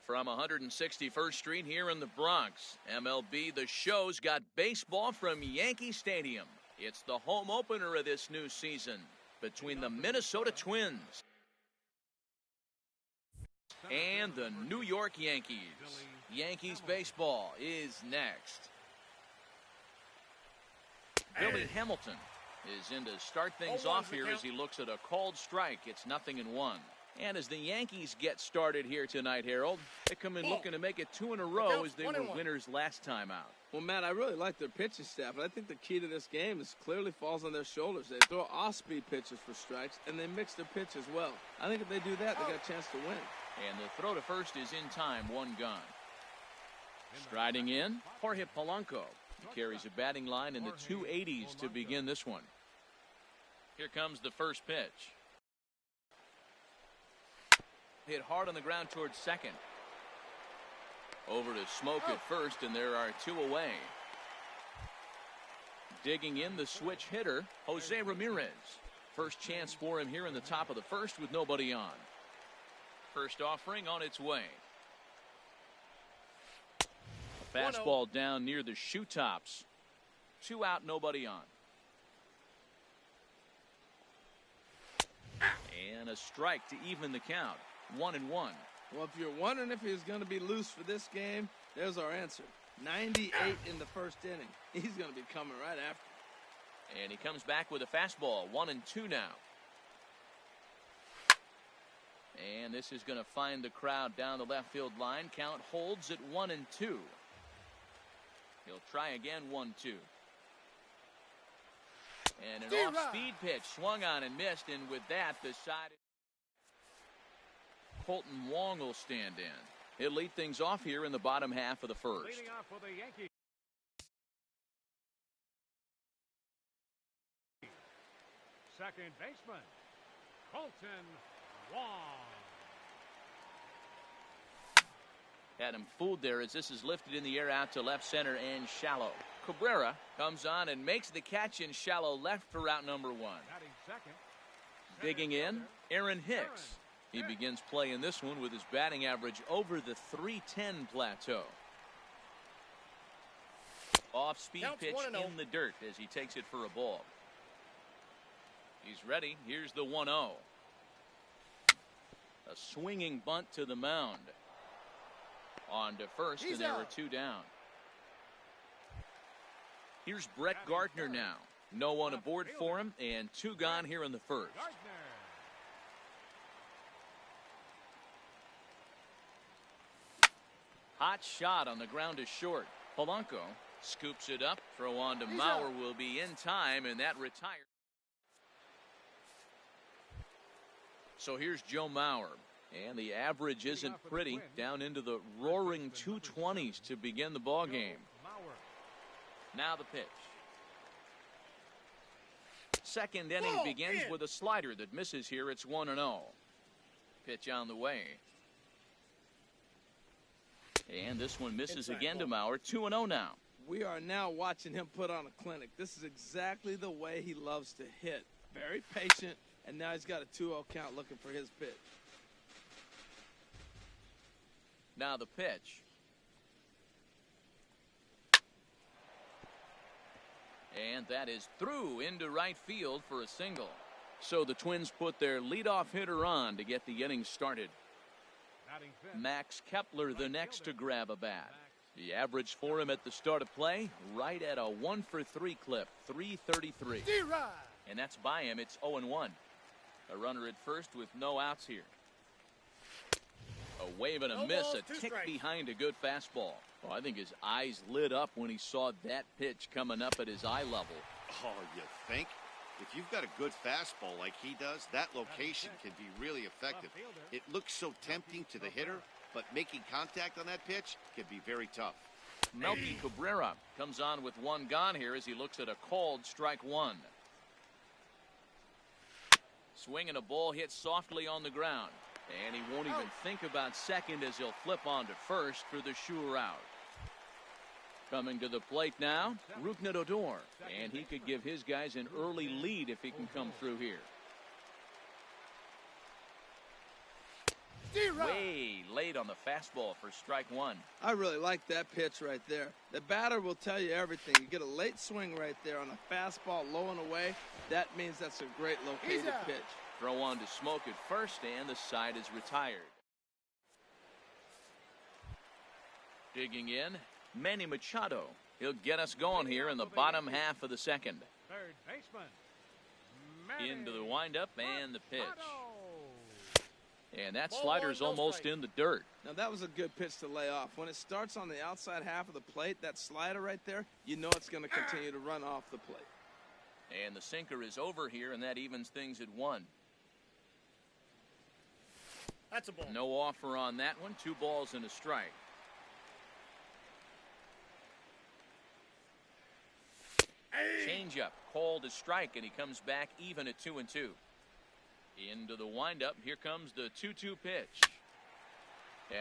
From 161st Street here in the Bronx, MLB The Show's got baseball from Yankee Stadium. It's the home opener of this new season between the Minnesota Twins and the New York Yankees. Yankees baseball is next. Billy Hamilton is in to start things off here as he looks at a called strike. It's 0-1. And as the Yankees get started here tonight, Harold, they come in looking to make it 2 in a row as they were winners last time out. Well, Matt, I really like their pitching staff, but I think the key to this game is clearly falls on their shoulders. They throw off-speed pitches for strikes, and they mix their pitch as well. I think if they do that, they got a chance to win. And the throw to first is in time, 1 gone. Striding in, Jorge Polanco. He carries a batting line in the 280s to begin this one. Here comes the first pitch. Hit hard on the ground towards second. Over to Smoke at first, and there are 2 away. Digging in the switch hitter, Jose Ramirez. First chance for him here in the top of the first with nobody on. First offering on its way. A fastball down near the shoe tops. 2 out, nobody on. And a strike to even the count. 1-1. Well, if you're wondering if he's going to be loose for this game, there's our answer. 98 in the first inning. He's going to be coming right after. And he comes back with a fastball. 1-2 now. And this is going to find the crowd down the left field line. Count holds at 1-2. He'll try again. 1-2. And an off-speed pitch swung on and missed. And with that, the side. Colton Wong will stand in. He'll lead things off here in the bottom half of the first. Leading off for the Yankees. Second baseman, Colton Wong. Had him fooled there as this is lifted in the air out to left center and shallow. Cabrera comes on and makes the catch in shallow left for route number 1. Digging in, Aaron Hicks. He begins play in this one with his batting average over the .310 plateau. Off-speed pitch in the dirt as he takes it for a ball. He's ready. Here's the 1-0. A swinging bunt to the mound. On to first, and there are 2 down. Here's Brett Gardner now. No one aboard for him, and 2 gone here in the first. Hot shot on the ground to short. Polanco scoops it up. Throw on to Mauer will be in time, and that retires. So here's Joe Mauer. And the average isn't pretty. Down into the roaring 220s to begin the ball game. Now the pitch. Second inning begins with a slider that misses here. It's 1-0. Pitch on the way. And this one misses again to Mauer. 2-0 now. We are now watching him put on a clinic. This is exactly the way he loves to hit. Very patient, and now he's got a 2-0 count looking for his pitch. Now the pitch. And that is through into right field for a single. So the Twins put their leadoff hitter on to get the inning started. Max Kepler the next to grab a bat. The average for him at the start of play right at a 1-for-3 clip, 333. And that's by him. It's 0-1. A runner at first with no outs here. A wave and a miss, a tick behind a good fastball. Oh, I think his eyes lit up when he saw that pitch coming up at his eye level. Oh, you think? If you've got a good fastball like he does, that location can be really effective. It looks so tempting to the hitter, but making contact on that pitch can be very tough. Melky Cabrera comes on with 1 gone here as he looks at a called strike 1. Swinging a ball hit softly on the ground. And he won't even think about second as he'll flip on to first for the sure out. Coming to the plate now, Rougned Odor. And he could give his guys an early lead if he can come through here. Way late on the fastball for strike one. I really like that pitch right there. The batter will tell you everything. You get a late swing right there on a fastball low and away. That means that's a great located pitch. Throw on to Smoke at first, and the side is retired. Digging in, Manny Machado. He'll get us going here in the bottom half of the second. Third baseman. Manny Into the windup and the pitch. Machado. And that slider's almost in the dirt. Now that was a good pitch to lay off. When it starts on the outside half of the plate, that slider right there, you know it's going to continue to run off the plate. And the sinker is over here, and that evens things at 1. That's a ball. No offer on that one. 2 balls and a strike. Changeup called a strike, and he comes back even at 2-2. Into the windup. Here comes the 2-2 pitch.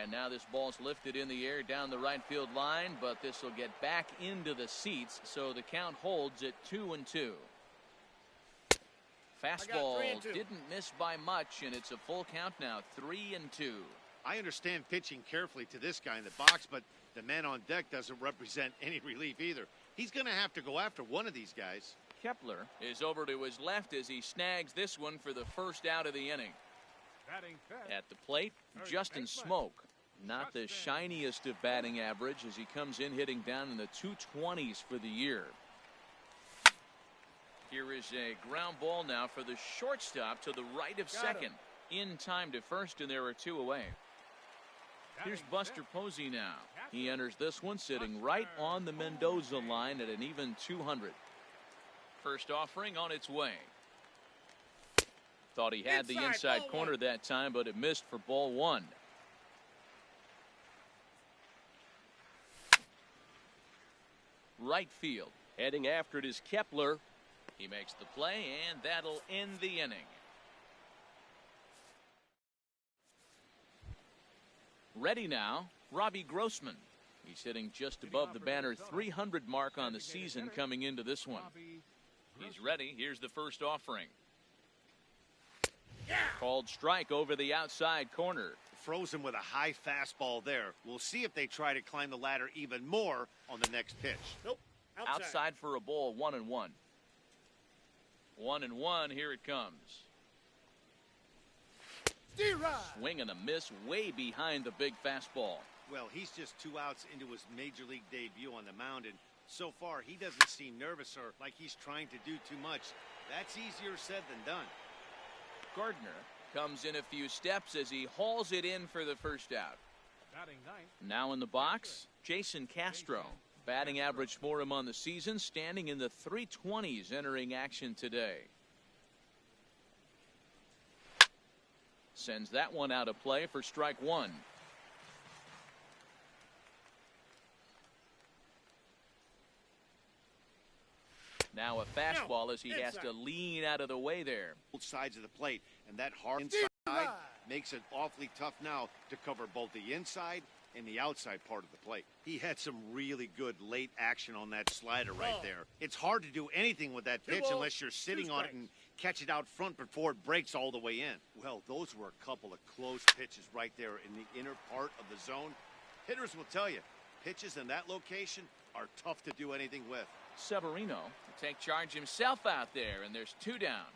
And now this ball's lifted in the air down the right field line, but this will get back into the seats, so the count holds at 2-2. Fastball didn't miss by much, and it's a full count now, 3-2. I understand pitching carefully to this guy in the box, but the man on deck doesn't represent any relief either. He's going to have to go after one of these guys. Kepler is over to his left as he snags this one for the first out of the inning. Batting fifth. At the plate, Justin Smoke. Not the shiniest of batting average as he comes in hitting down in the 220s for the year. Here is a ground ball now for the shortstop to the right of second. In time to first, and there are 2 away. Here's Buster Posey now. He enters this one sitting right on the Mendoza line at an even 200. First offering on its way. Thought he had the inside corner that time, but it missed for ball 1. Right field. Heading after it is Kepler. He makes the play, and that'll end the inning. Ready now, Robbie Grossman. He's hitting just above the banner 300 mark on the season coming into this one. He's ready. Here's the first offering. Called strike over the outside corner. Frozen with a high fastball there. We'll see if they try to climb the ladder even more on the next pitch. Nope. Outside for a ball, 1-1. 1-1, here it comes. Swing and a miss way behind the big fastball. Well, he's just 2 outs into his major league debut on the mound, and so far he doesn't seem nervous or like he's trying to do too much. That's easier said than done. Gardner comes in a few steps as he hauls it in for the first out. Batting ninth. Now in the box, Jason Castro. Batting average for him on the season, standing in the 320s entering action today. Sends that one out of play for strike 1. Now a fastball as he has to lean out of the way there. Both sides of the plate, and that hard inside makes it awfully tough now to cover both the inside and the outside part of the plate. He had some really good late action on that slider right there. It's hard to do anything with that pitch unless you're sitting on it and catch it out front before it breaks all the way in. Well, those were a couple of close pitches right there in the inner part of the zone. Hitters will tell you, pitches in that location are tough to do anything with. Severino will take charge himself out there, and there's 2 down.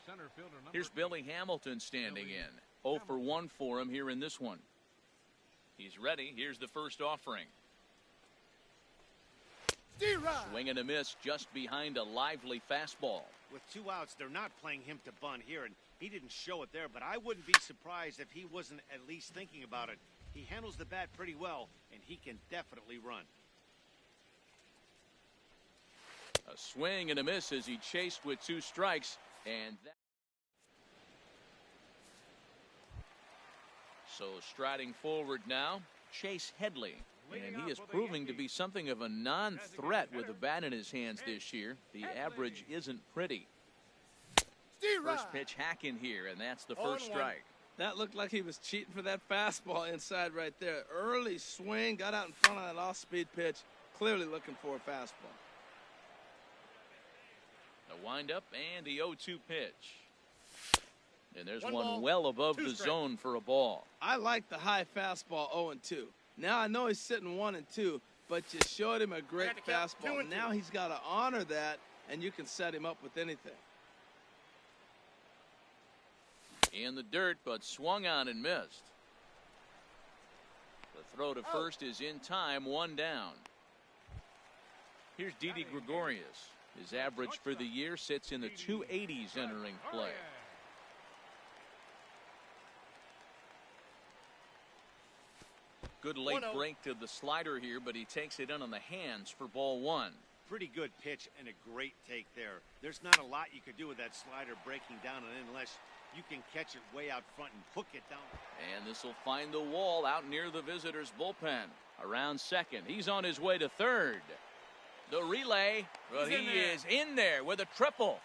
Center fielder number Here's Billy Hamilton standing in. 0 for 1 for him here in this one. He's ready. Here's the first offering. Swing and a miss just behind a lively fastball. With 2 outs, they're not playing him to bunt here, and he didn't show it there, but I wouldn't be surprised if he wasn't at least thinking about it. He handles the bat pretty well, and he can definitely run. A swing and a miss as he chased with 2 strikes, and that. So striding forward now, Chase Headley. And he is proving to be something of a non-threat with the bat in his hands this year. The average isn't pretty. First pitch hack in here, and that's the first strike. That looked like he was cheating for that fastball inside right there. Early swing, got out in front of that off-speed pitch. Clearly looking for a fastball. The windup and the 0-2 pitch. And there's one well above the zone for a ball. I like the high fastball 0-2. Now I know he's sitting 1-2, but you showed him a great fastball. Now he's got to honor that, and you can set him up with anything. In the dirt, but swung on and missed. The throw to first is in time, one down. Here's Didi Gregorius. His average for the year sits in the 280s entering play. Good late break to the slider here, but he takes it in on the hands for ball one. Pretty good pitch and a great take there. There's not a lot you could do with that slider breaking down and in unless you can catch it way out front and hook it down. And this will find the wall out near the visitors' bullpen. Around second. He's on his way to third. The relay, but he is in there with a triple.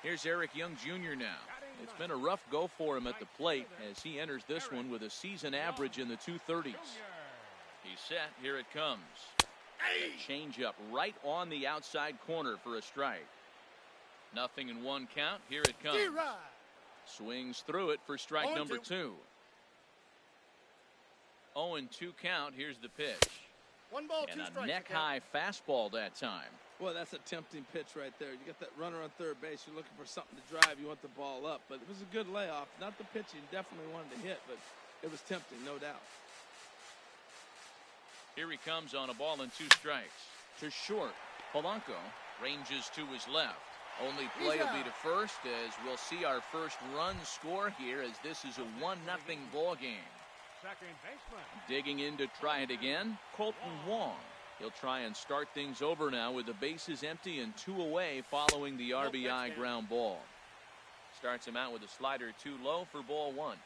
Here's Eric Young Jr. now. It's been a rough go for him at the plate as he enters this one with a season average in the 230s. He's set. Here it comes. A changeup right on the outside corner for a strike. Nothing in one count. Here it comes. Swings through it for strike number 2. 0-2 count. Here's the pitch. One ball, and two strikes. A neck-high fastball that time. Well, that's a tempting pitch right there. You got that runner on third base. You're looking for something to drive. You want the ball up. But it was a good layoff. Not the pitch he definitely wanted to hit, but it was tempting, no doubt. Here he comes on a ball and 2 strikes. To short. Polanco ranges to his left. Only play will be to first as we'll see our first run score here as this is a 1-0 ball game. Second baseman. Digging in to try it again, Colton Wong. He'll try and start things over now with the bases empty and 2 away following the RBI ground ball. Starts him out with a slider too low for ball 1.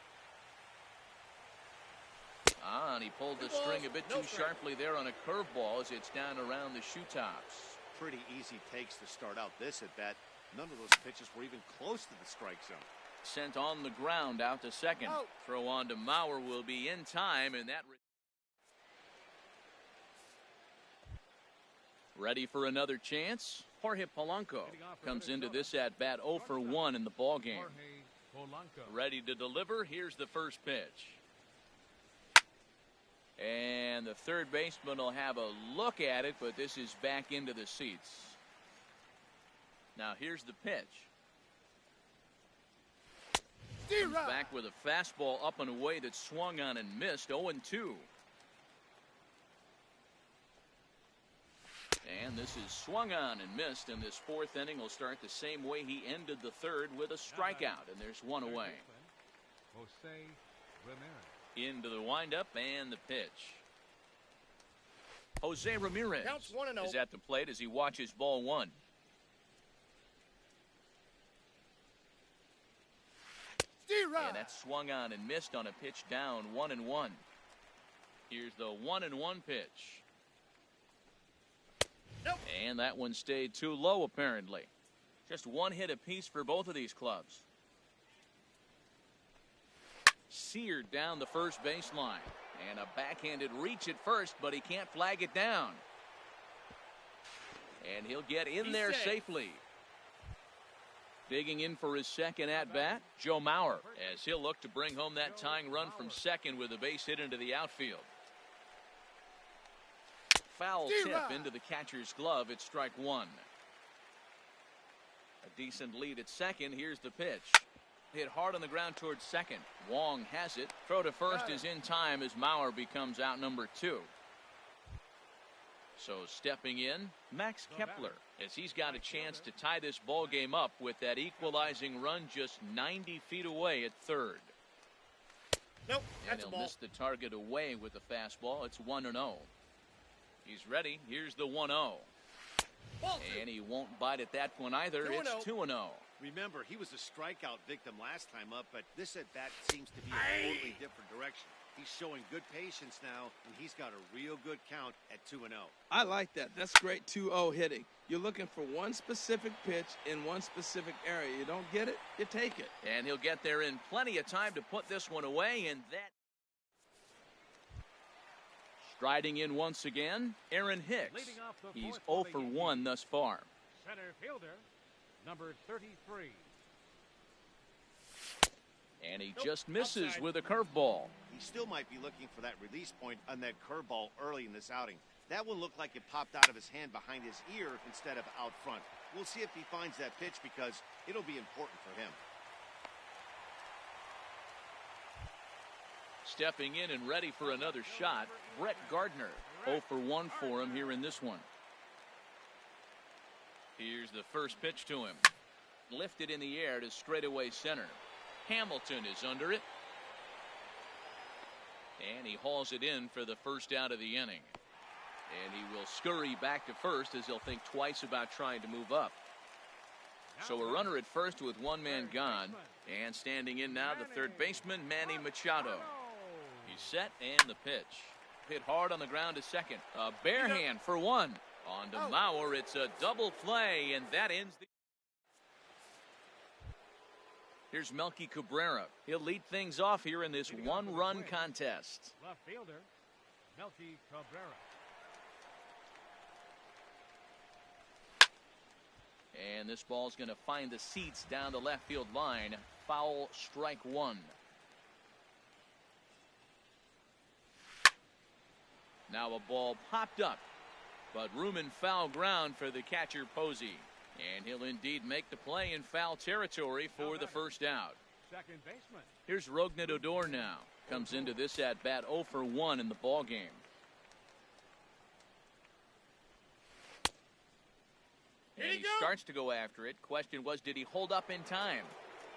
And he pulled the string a bit too sharply there on a curveball as it's down around the shoe tops. Pretty easy takes to start out this at bat. None of those pitches were even close to the strike zone. Sent on the ground out to second. Throw on to Mauer will be in time, and that ready for another chance. Jorge Polanco comes into this at bat 0 for 1 in the ball game. Ready to deliver. Here's the first pitch. And the third baseman will have a look at it, but this is back into the seats. Now here's the pitch. Comes back with a fastball up and away that swung on and missed. 0-2. And this is swung on and missed, and this 4th inning will start the same way he ended the 3rd with a strikeout, and there's 1 away. Jose Ramirez. Into the windup and the pitch. Jose Ramirez is at the plate as he watches ball 1. And that swung on and missed on a pitch down 1-1. Here's the 1-1 pitch. And that one stayed too low apparently. Just 1 hit apiece for both of these clubs. Seared down the first baseline. And a backhanded reach at first, but he can't flag it down. And he'll get in there safely. Digging in for his second at-bat, Joe Mauer, as he'll look to bring home that tying run from second with a base hit into the outfield. Foul tip into the catcher's glove. It's strike 1. A decent lead at second. Here's the pitch. Hit hard on the ground towards second. Wong has it. Throw to first is in time as Mauer becomes out number 2. So stepping in, Max Kepler, as he's got a chance to tie this ball game up with that equalizing run just 90 feet away at third. And he'll miss the target away with the fastball. It's 1-0. He's ready. Here's the 1-0. And he won't bite at that one either. It's 2-0. Remember, he was a strikeout victim last time up, but this at-bat seems to be a totally different direction. He's showing good patience now, and he's got a real good count at 2-0. I like that. That's great 2-0 hitting. You're looking for one specific pitch in one specific area. You don't get it, you take it. And he'll get there in plenty of time to put this one away, and that. Striding in once again, Aaron Hicks. He's 0 for 1 thus far. Center fielder, number 33. And he just misses with a curveball. He still might be looking for that release point on that curveball early in this outing. That one looked like it popped out of his hand behind his ear instead of out front. We'll see if he finds that pitch because it'll be important for him. Stepping in and ready for another shot, Brett Gardner. 0 for 1 for him here in this one. Here's the first pitch to him. Lifted in the air to straightaway center. Hamilton is under it. And he hauls it in for the first out of the inning. And he will scurry back to first as he'll think twice about trying to move up. So a runner at first with one man gone. And standing in now, the third baseman, Manny Machado. He's set and the pitch. Hit hard on the ground to second. A bare hand for one. On to Mauer, it's a double play, and that ends the... Here's Melky Cabrera. He'll lead things off here in this one-run contest. Left fielder, Melky Cabrera. And this ball's going to find the seats down the left field line. Foul, strike one. Now a ball popped up, but room in foul ground for the catcher Posey. And he'll indeed make the play in foul territory for the first out. Second baseman. Here's Rougned Odor now. Comes into this at bat 0 for 1 in the ball game. And he starts to go after it. Question was, did he hold up in time?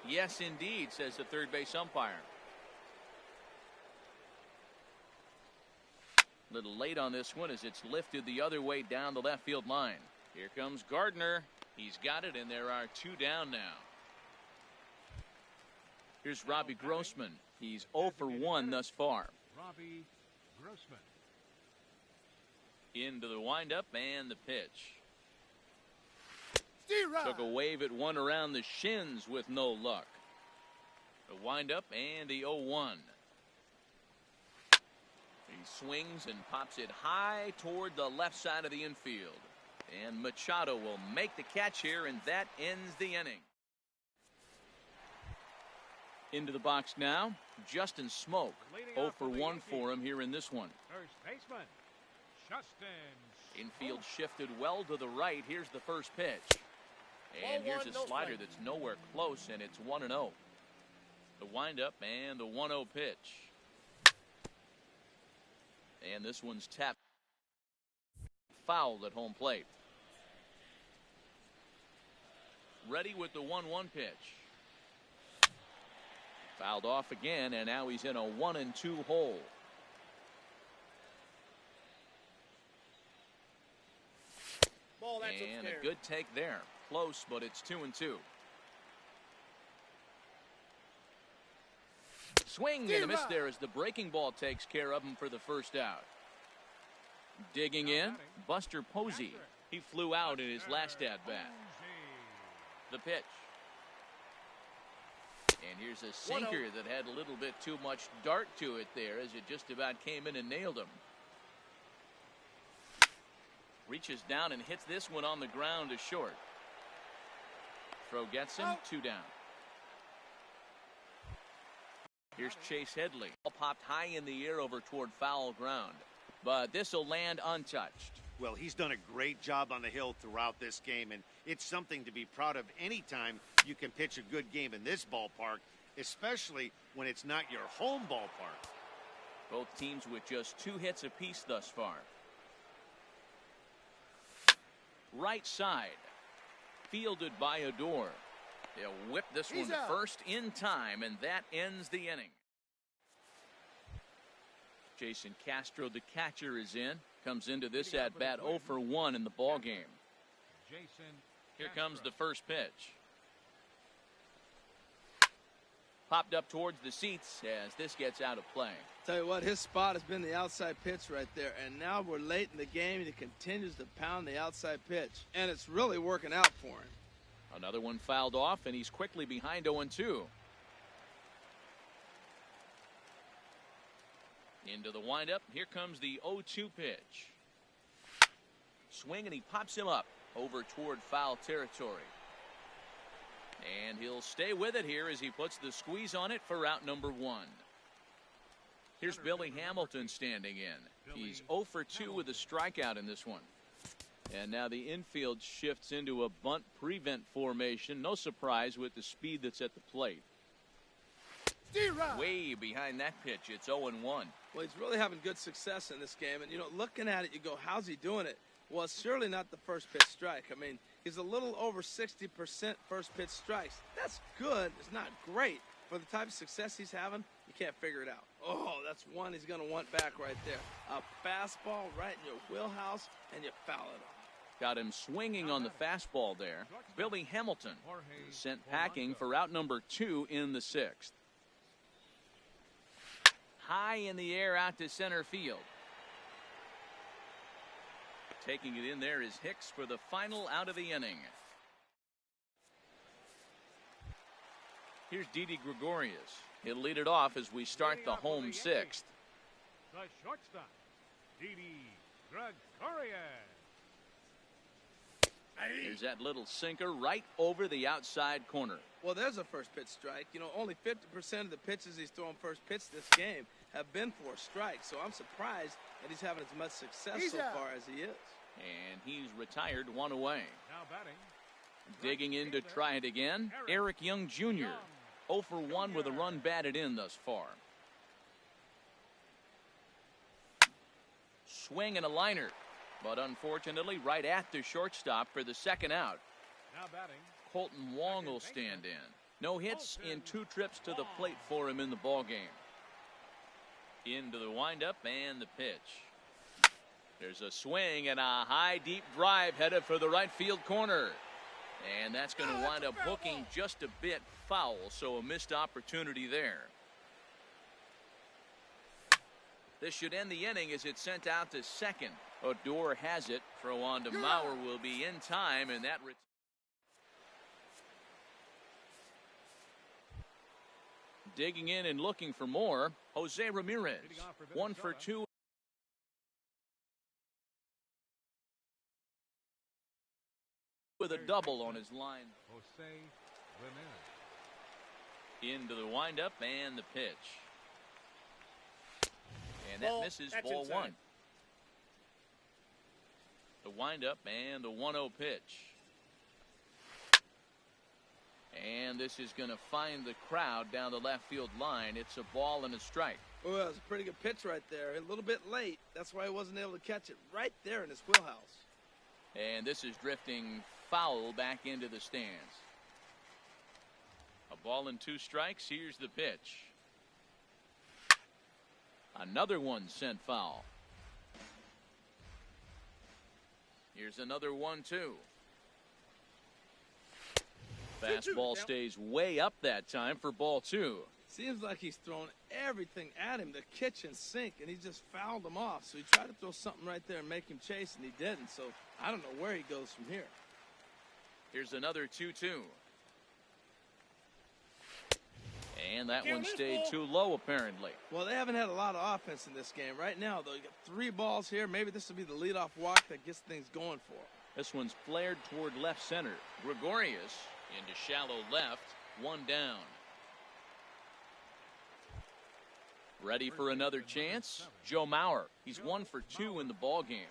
Yes, indeed, says the third base umpire. A little late on this one as it's lifted the other way down the left field line. Here comes Gardner. He's got it, and there are 2 down now. Here's Robbie Grossman. He's 0 for 1 thus far. Robbie Grossman. Into the windup and the pitch. Took a wave at one around the shins with no luck. The windup and the 0-1. He swings and pops it high toward the left side of the infield. And Machado will make the catch here, and that ends the inning. Into the box now, Justin Smoke. 0 for 1 for him here in this one. First baseman, Justin. Infield shifted well to the right. Here's the first pitch. And here's a slider that's nowhere close, and it's 1-0. The windup and the 1-0 pitch. And this one's tapped. Fouled at home plate. Ready with the 1-1 pitch. Fouled off again, and now he's in a 1-2 hole. And a good take there. Close, but it's 2-2. Swing and a miss there as the breaking ball takes care of him for the first out. Digging in, Buster Posey. He flew out in his last at-bat. The pitch. And here's a sinker that had a little bit too much dart to it there as it just about came in and nailed him. Reaches down and hits this one on the ground to short. Throw gets him, 2 down. Here's Chase Headley. Ball popped high in the air over toward foul ground. But this will land untouched. Well, he's done a great job on the hill throughout this game, and it's something to be proud of anytime you can pitch a good game in this ballpark, especially when it's not your home ballpark. Both teams with just 2 hits apiece thus far. Right side. Fielded by Odor. They'll whip this one to first in time, and that ends the inning. Jason Castro, the catcher, is in. Comes into this at bat 0 for 1 in the ball game. Here comes the first pitch. Popped up towards the seats as this gets out of play. Tell you what, his spot has been the outside pitch right there, and now we're late in the game and he continues to pound the outside pitch, and it's really working out for him. Another one fouled off, and he's quickly behind 0-2. Into the windup. Here comes the 0-2 pitch. Swing, and he pops him up over toward foul territory. And he'll stay with it here as he puts the squeeze on it for out number 1. Here's Billy Hamilton standing in. He's 0 for 2 with a strikeout in this one. And now the infield shifts into a bunt prevent formation. No surprise with the speed that's at the plate. Way behind that pitch. It's 0-1. Well, he's really having good success in this game. And, you know, looking at it, you go, how's he doing it? Well, it's surely not the first pitch strike. I mean, he's a little over 60% first pitch strikes. That's good. It's not great. For the type of success he's having, you can't figure it out. Oh, that's one he's going to want back right there. A fastball right in your wheelhouse, and you foul it off. Got him swinging on the fastball there. Billy Hamilton sent packing for out number 2 in the 6th. High in the air out to center field. Taking it in there is Hicks for the final out of the inning. Here's Didi Gregorius. He'll lead it off as we start the home 6th. The shortstop, Didi Gregorius. There's that little sinker right over the outside corner. Well, there's a first pitch strike. You know, only 50% of the pitches he's thrown first pitch this game have been for a strike. So I'm surprised that he's having as much success so far as he is. And he's retired 1 away. Now batting. Digging in to try it again, Eric Young Jr. 0 for 1 with a run batted in thus far. Swing and a liner. But unfortunately, right at the shortstop for the second out. Now batting. Colton Wong will stand in. No hits in 2 trips to the plate for him in the ballgame. Into the windup and the pitch. There's a swing and a high deep drive headed for the right field corner. And that's going to wind up hooking just a bit foul, so a missed opportunity there. This should end the inning as it's sent out to second. Odor has it. Throw on to Mauer will be in time, and that digging in and looking for more, Jose Ramirez. 1 for 2. With a double on his line. Jose Ramirez. Into the windup and the pitch. And that misses ball 1. The windup and the 1-0 pitch. And this is going to find the crowd down the left field line. It's a ball and a strike. Oh, that was a pretty good pitch right there. A little bit late. That's why he wasn't able to catch it right there in his wheelhouse. And this is drifting foul back into the stands. A ball and 2 strikes. Here's the pitch. Another one sent foul. Here's another 1-2. Fastball stays way up that time for ball 2. Seems like he's thrown everything at him, the kitchen sink, and he just fouled him off. So he tried to throw something right there and make him chase, and he didn't. So I don't know where he goes from here. Here's another 2-2. And that one stayed too low, apparently. Well, they haven't had a lot of offense in this game. Right now, though, you got 3 balls here. Maybe this will be the leadoff walk that gets things going for him. This one's flared toward left center. Gregorius into shallow left. 1 down. Ready for another chance? Joe Mauer. He's 1 for 2 in the ballgame.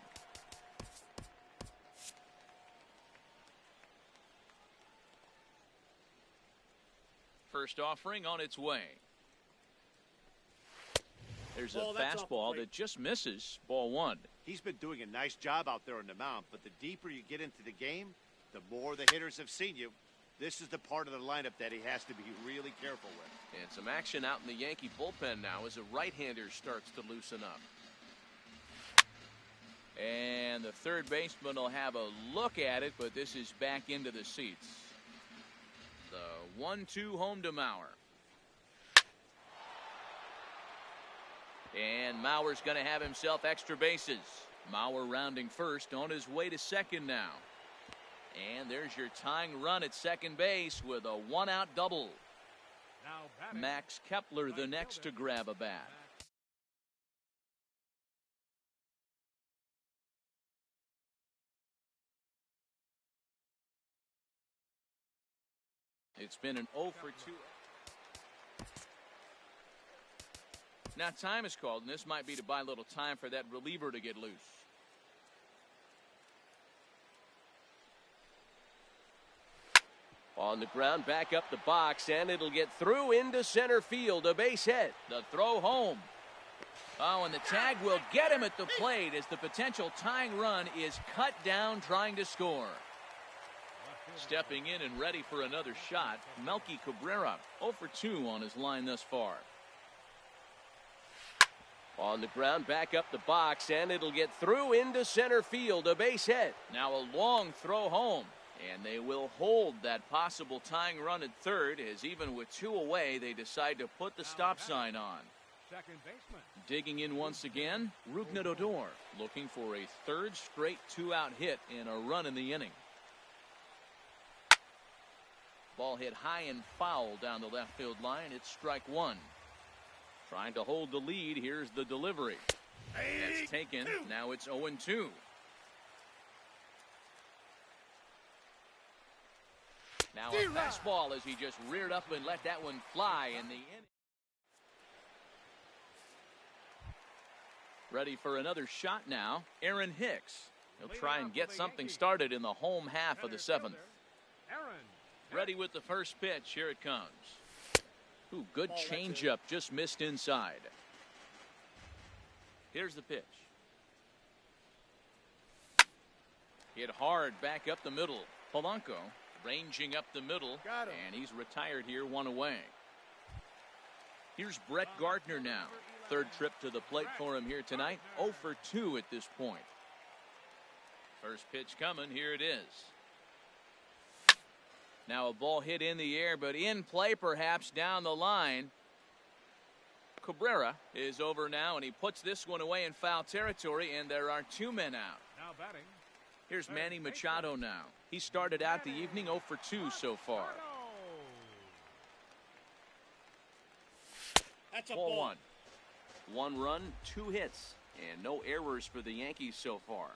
First offering on its way. There's a fastball that just misses. Ball 1. He's been doing a nice job out there on the mound, but the deeper you get into the game, the more the hitters have seen you. This is the part of the lineup that he has to be really careful with. And some action out in the Yankee bullpen now as a right-hander starts to loosen up. And the third baseman will have a look at it, but this is back into the seats. The 1-2 home to Mauer. And Mauer's going to have himself extra bases. Mauer rounding first, on his way to second now. And there's your tying run at second base with a 1-out double. Max Kepler the next to grab a bat. It's been an 0 for 2. Now time is called, and this might be to buy a little time for that reliever to get loose. On the ground, back up the box, and it'll get through into center field. A base hit. The throw home. Oh, and the tag will get him at the plate as the potential tying run is cut down trying to score. Stepping in and ready for another shot, Melky Cabrera, 0 for 2 on his line thus far. On the ground, back up the box, and it'll get through into center field. A base hit. Now a long throw home. And they will hold that possible tying run at third, as even with 2 away, they decide to put the stop sign on. Second baseman. Digging in once again, Rougned Odor, looking for a third straight 2-out hit and a run in the inning. Ball hit high and foul down the left field line. It's strike 1. Trying to hold the lead. Here's the delivery. That's taken. Now it's 0-2. Now a fastball as he just reared up and let that one fly in the inning. Ready for another shot now, Aaron Hicks. He'll try and get something started in the home half of the 7th. Ready with the first pitch. Here it comes. Ooh, good changeup, just missed inside. Here's the pitch. Hit hard back up the middle. Polanco ranging up the middle, and he's retired here, 1 away. Here's Brett Gardner now. Third trip to the plate for him here tonight. 0 for 2 at this point. First pitch coming. Here it is. Now a ball hit in the air, but in play perhaps down the line. Cabrera is over now, and he puts this one away in foul territory, and there are 2 men out. Now batting. Here's Manny Machado now. He started out the evening 0 for 2 so far. That's a Ball ball. 1 run, 2 hits, and no errors for the Yankees so far.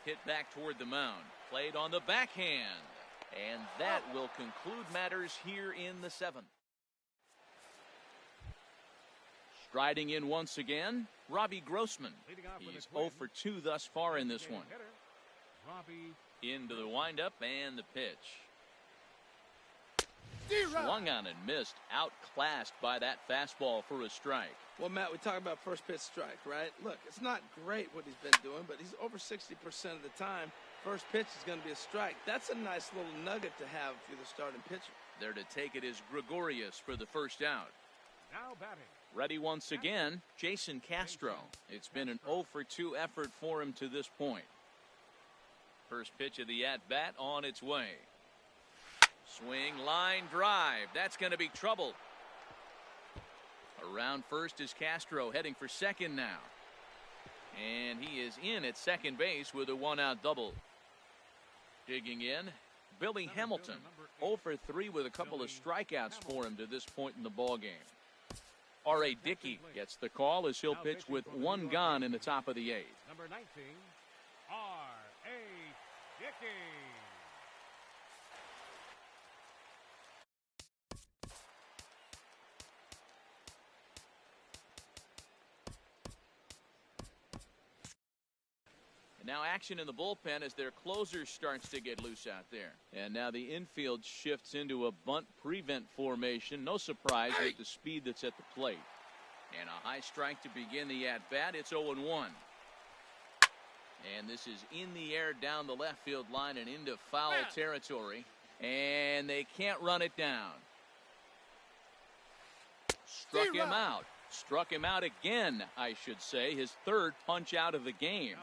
Hit back toward the mound. Played on the backhand. And that will conclude matters here in the 7th. Striding in once again, Robbie Grossman. He's 0 for 2 thus far in this one. Into the windup and the pitch. Swung on and missed, outclassed by that fastball for a strike. Well, Matt, we talk about first pitch strike, right? Look, it's not great what he's been doing, but he's over 60% of the time. First pitch is going to be a strike. That's a nice little nugget to have if you're the starting pitcher. There to take it is Gregorius for the first out. Now batting. Ready once again, Jason Castro. It's been an 0 for 2 effort for him to this point. First pitch of the at-bat on its way. Swing, line, drive. That's going to be trouble. Around first is Castro, heading for second now. And he is in at second base with a 1-out double. Digging in, Billy Hamilton. 0 for 3 with a couple of strikeouts for him to this point in the ballgame. R.A. Dickey gets the call as he'll pitch with 1 gone in the top of the 8th. Number 19, R.A. Dickey. And now action in the bullpen as their closer starts to get loose out there. And now the infield shifts into a bunt prevent formation. No surprise with the speed that's at the plate. And a high strike to begin the at-bat. It's 0-1. And this is in the air down the left field line and into foul territory. And they can't run it down. Struck him out. Struck him out again, I should say. His third punch out of the game.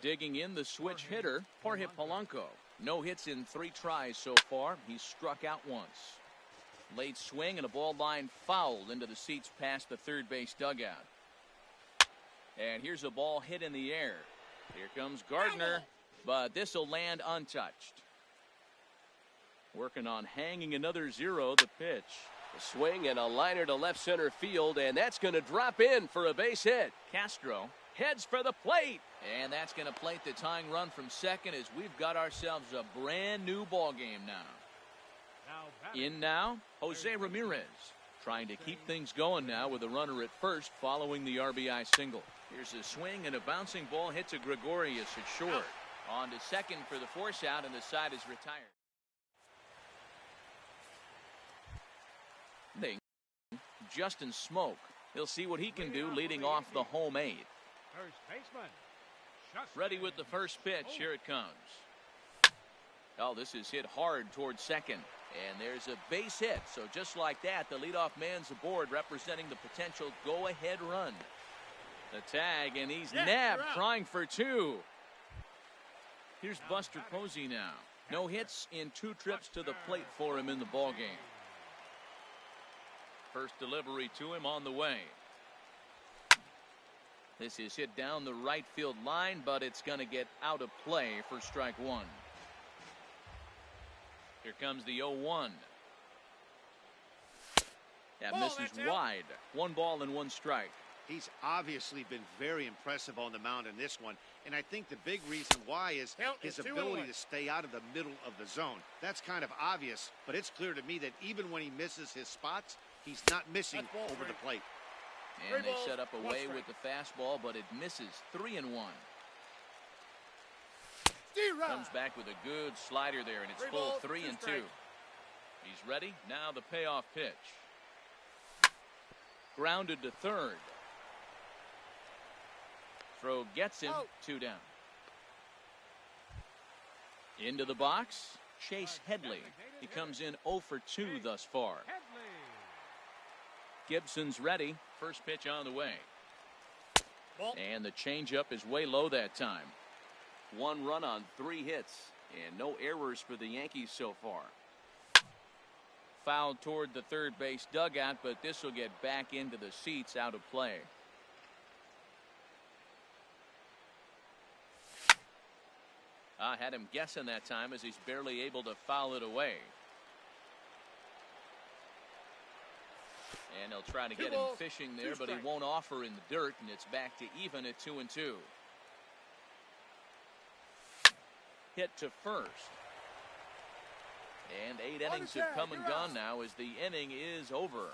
Digging in the switch hitter, Jorge Polanco. No hits in 3 tries so far. He's struck out once. Late swing and a ball line fouled into the seats past the third base dugout. And here's a ball hit in the air. Here comes Gardner, but this will land untouched. Working on hanging another 0, the pitch. A swing and a liner to left center field, and that's going to drop in for a base hit. Castro heads for the plate. And that's going to plate the tying run from second as we've got ourselves a brand new ball game now. In now, Jose Ramirez trying to keep things going now with a runner at first following the RBI single. Here's a swing and a bouncing ball hit to Gregorius at short. On to second for the force out, and the side is retired. Justin Smoke. He'll see what he can do leading off the home eighth. First baseman. Ready with the first pitch. Here it comes. Oh, this is hit hard towards second. And there's a base hit. So just like that, the leadoff man's aboard, representing the potential go-ahead run. The tag, and he's nabbed, trying for two. Here's Buster Posey now. No hits in 2 trips to the plate for him in the ballgame. First delivery to him on the way. This is hit down the right field line, but it's going to get out of play for strike one. Here comes the 0-1. That misses wide. 1 ball and 1 strike. He's obviously been very impressive on the mound in this one, and I think the big reason why is his ability to stay out of the middle of the zone. That's kind of obvious, but it's clear to me that even when he misses his spots, he's not missing over the plate. And they set up away with the fastball, but it misses. 3-1. Comes back with a good slider there, and it's full 3-2. He's ready. Now the payoff pitch. Grounded to third. Throw gets him. 2 down. Into the box, Chase Headley. He comes in 0 for 2 thus far. Gibson's ready. First pitch on the way. And the changeup is way low that time. 1 run on 3 hits, and no errors for the Yankees so far. Fouled toward the third base dugout, but this will get back into the seats, out of play. I had him guessing that time as he's barely able to foul it away. And they'll try to get him fishing there, but he won't offer in the dirt, and it's back to even at 2-2. Hit to first. And 8 innings have come and gone now as the inning is over.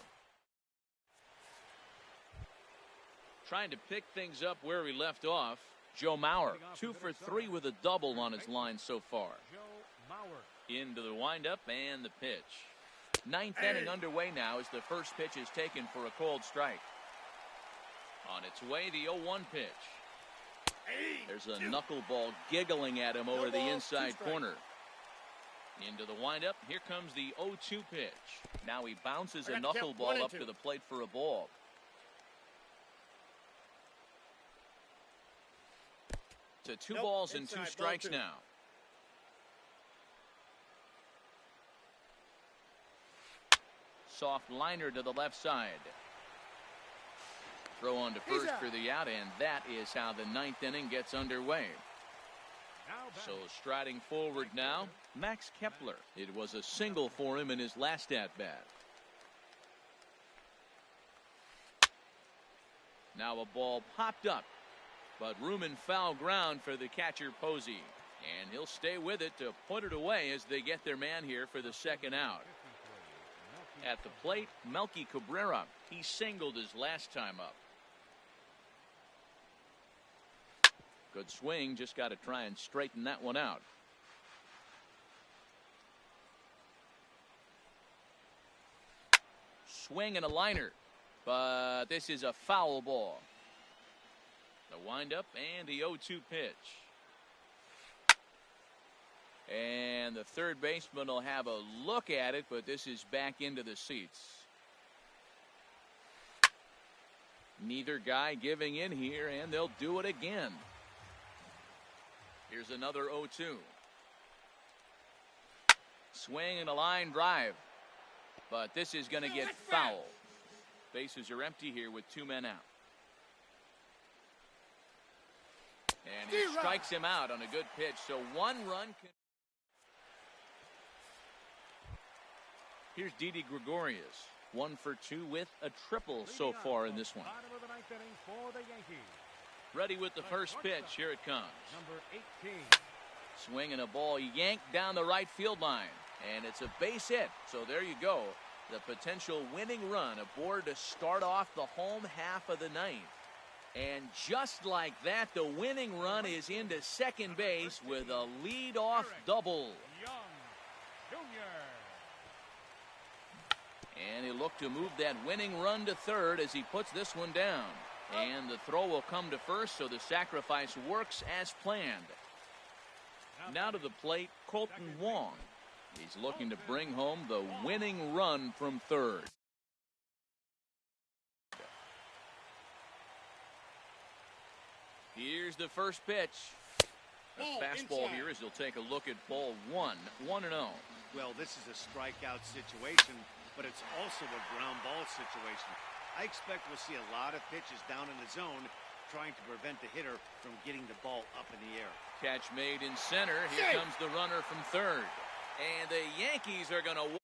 Trying to pick things up where we left off, Joe Mauer, 2 for 3 with a double on his line so far. Into the windup and the pitch. 9th inning underway now as the first pitch is taken for a cold strike. On its way, the 0-1 pitch. There's a knuckleball giggling at him over the inside corner. Into the windup. Here comes the 0-2 pitch. Now he bounces a knuckleball up to the plate for a ball. To 2 balls and 2 strikes now. Soft liner to the left side. Throw on to first for the out, and that is how the 9th inning gets underway. So striding forward now, Max Kepler. It was a single for him in his last at-bat. Now a ball popped up, but room and foul ground for the catcher Posey. And he'll stay with it to put it away as they get their man here for the second out. At the plate, Melky Cabrera. He singled his last time up. Good swing, just got to try and straighten that one out. Swing and a liner, but this is a foul ball. The windup and the 0-2 pitch. And the third baseman will have a look at it, but this is back into the seats. Neither guy giving in here, and they'll do it again. Here's another 0-2. Swing and a line drive, but this is going to get foul. Bases are empty here with 2 men out. And he strikes him out on a good pitch, so 1 run can... Here's Didi Gregorius, 1 for 2 with a triple so far in this one. Bottom of the 9th inning for the Yankees. Ready with the first pitch. Here it comes. Number 18. Swinging a ball yanked down the right field line. And it's a base hit. So there you go. The potential winning run aboard to start off the home half of the ninth. And just like that, the winning run is into second base with a leadoff double. Young Jr. And he'll look to move that winning run to third as he puts this one down. And the throw will come to first, so the sacrifice works as planned. Now to the plate, Colton Wong. He's looking to bring home the winning run from third. Here's the first pitch. A fastball here as he'll take a look at ball 1, 1-0. Well, this is a strikeout situation, but it's also a ground ball situation. I expect we'll see a lot of pitches down in the zone trying to prevent the hitter from getting the ball up in the air. Catch made in center. Here comes the runner from third. And the Yankees are going to